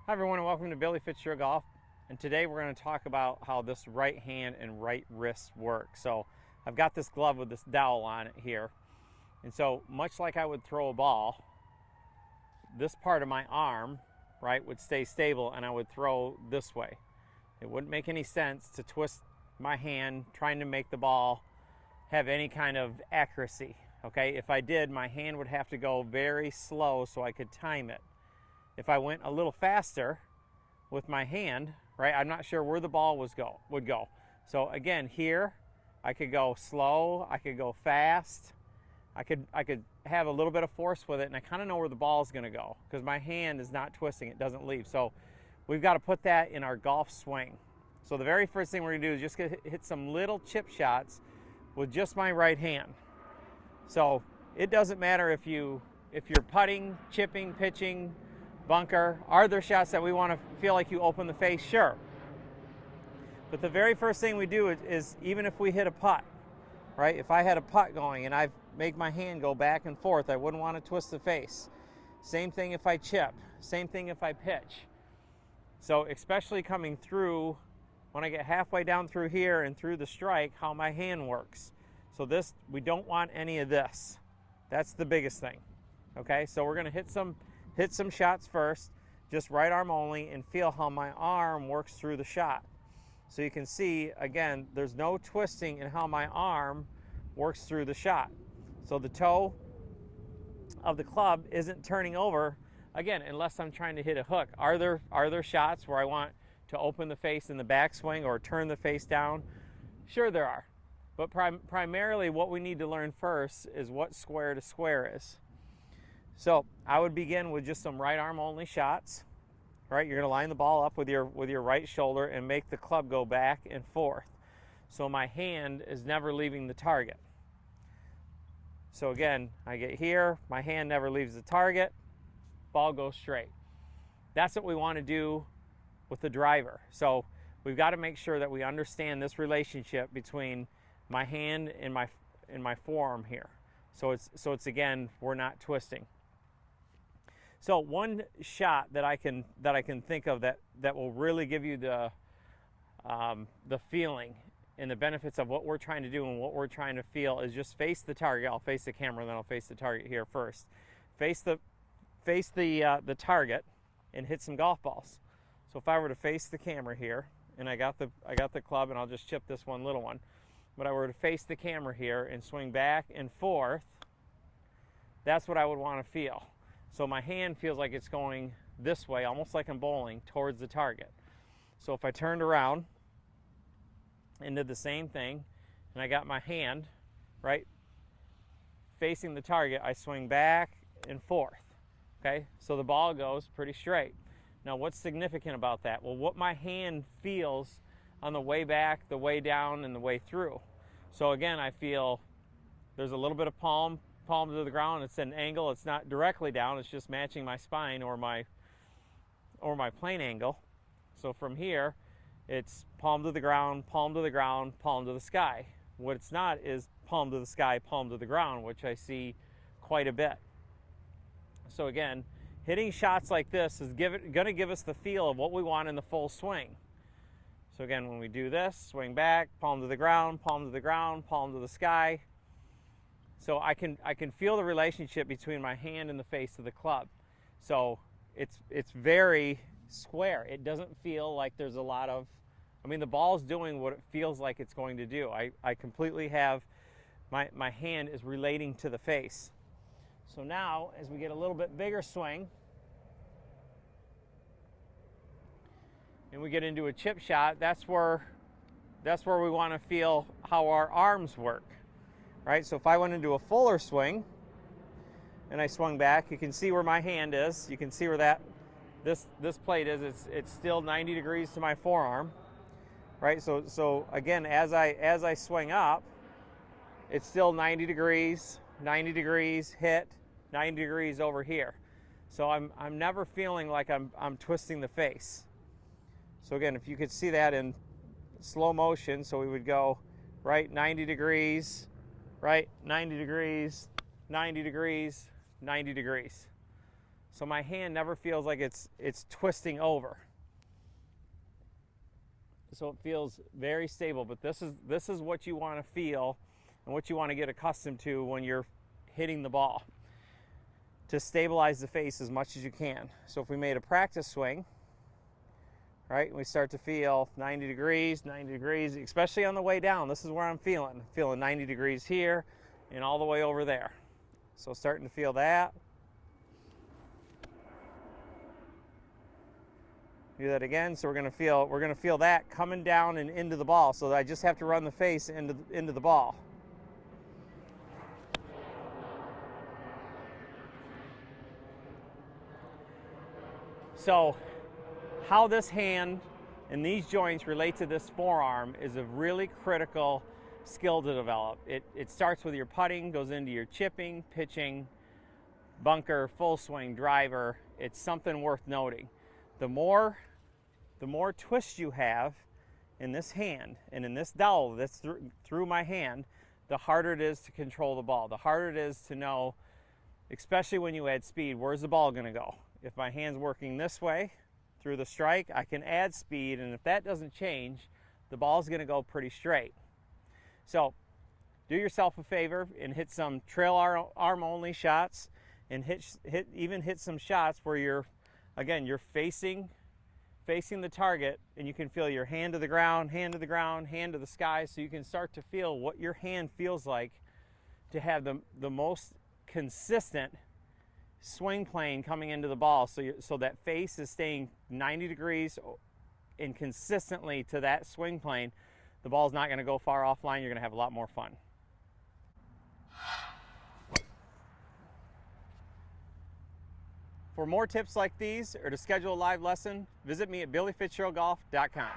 Hi everyone and welcome to Billy Fitzgerald Golf, and today we're going to talk about how this right hand and right wrist work. So I've got this glove with this dowel on it here, and so much like I would throw a ball, this part of my arm, right, would stay stable and I would throw this way. It wouldn't make any sense to twist my hand trying to make the ball have any kind of accuracy. Okay, if I did, my hand would have to go very slow so I could time it. If I went a little faster with my hand, right, I'm not sure where the ball would go. So again, here I could go slow, I could go fast, I could have a little bit of force with it, and I kind of know where the ball is going to go because my hand is not twisting, it doesn't leave. So we've got to put that in our golf swing. So the very first thing we're going to do is just hit some little chip shots with just my right hand. So it doesn't matter if you're putting, chipping, pitching, bunker. Are there shots that we want to feel like you open the face? Sure. But the very first thing we do is even if we hit a putt, right? If I had a putt going and I make my hand go back and forth, I wouldn't want to twist the face. Same thing if I chip. Same thing if I pitch. So especially coming through, when I get halfway down through here and through the strike, how my hand works. So this, we don't want any of this. That's the biggest thing. Okay, so we're going to hit some shots first, just right arm only, and feel how my arm works through the shot. So you can see, again, there's no twisting in how my arm works through the shot. So the toe of the club isn't turning over, again, unless I'm trying to hit a hook. Are there shots where I want to open the face in the backswing or turn the face down? Sure there are. But primarily what we need to learn first is what square to square is. So I would begin with just some right arm only shots, right? You're gonna line the ball up with your right shoulder and make the club go back and forth. So my hand is never leaving the target. So again, I get here, my hand never leaves the target, ball goes straight. That's what we wanna do with the driver. So we've gotta make sure that we understand this relationship between my hand and my forearm here. So it's again, we're not twisting. So one shot that I can think of that will really give you the feeling and the benefits of what we're trying to do and what we're trying to feel is just face the target. I'll face the camera, then I'll face the target here first. Face the target and hit some golf balls. So if I were to face the camera here, and I got the club, and I'll just chip this one little one, but I were to face the camera here and swing back and forth, that's what I would want to feel. So my hand feels like it's going this way, almost like I'm bowling, towards the target. So if I turned around and did the same thing, and I got my hand, right, facing the target, I swing back and forth, okay? So the ball goes pretty straight. Now what's significant about that? Well, what my hand feels on the way back, the way down, and the way through. So again, I feel there's a little bit of palm to the ground. It's an angle. It's not directly down. It's just matching my spine or my plane angle. So from here, it's palm to the ground, palm to the ground, palm to the sky. What it's not is palm to the sky, palm to the ground, which I see quite a bit. So again, hitting shots like this is going to give us the feel of what we want in the full swing. So again, when we do this, swing back, palm to the ground, palm to the ground, palm to the sky. So I can feel the relationship between my hand and the face of the club. So it's very square. It doesn't feel like there's a lot of, the ball's doing what it feels like it's going to do. I completely have, my hand is relating to the face. So now, as we get a little bit bigger swing, and we get into a chip shot, that's where we want to feel how our arms work. Right, so if I went into a fuller swing and I swung back, you can see where my hand is. You can see where this plate is. It's still 90 degrees to my forearm. Right, so again, as I swing up, it's still 90 degrees, hit, 90 degrees over here. So I'm never feeling like I'm twisting the face. So again, if you could see that in slow motion, so we would go right 90 degrees, right, 90 degrees, 90 degrees, 90 degrees. so my hand never feels like it's twisting over. So it feels very stable, but this is what you want to feel and what you want to get accustomed to when you're hitting the ball, to stabilize the face as much as you can. So if we made a practice swing, right, we start to feel 90 degrees, especially on the way down. This is where I'm feeling 90 degrees here and all the way over there. So starting to feel that. Do that again. So we're gonna feel that coming down and into the ball. So I just have to run the face into the ball. So how this hand and these joints relate to this forearm is a really critical skill to develop. It starts with your putting, goes into your chipping, pitching, bunker, full swing, driver. It's something worth noting. The more twist you have in this hand and in this dowel that's through my hand, the harder it is to control the ball. The harder it is to know, especially when you add speed, where's the ball gonna go? If my hand's working this way through the strike, I can add speed, and if that doesn't change, the ball's gonna go pretty straight. So do yourself a favor and hit some trail arm only shots, and hit some shots where you're facing the target, and you can feel your hand to the ground, hand to the ground, hand to the sky, so you can start to feel what your hand feels like to have the most consistent swing plane coming into the ball, so that face is staying 90 degrees and consistently to that swing plane. The ball's not going to go far offline. You're going to have a lot more fun. For more tips like these or to schedule a live lesson, visit me at BillyFitzgeraldGolf.com.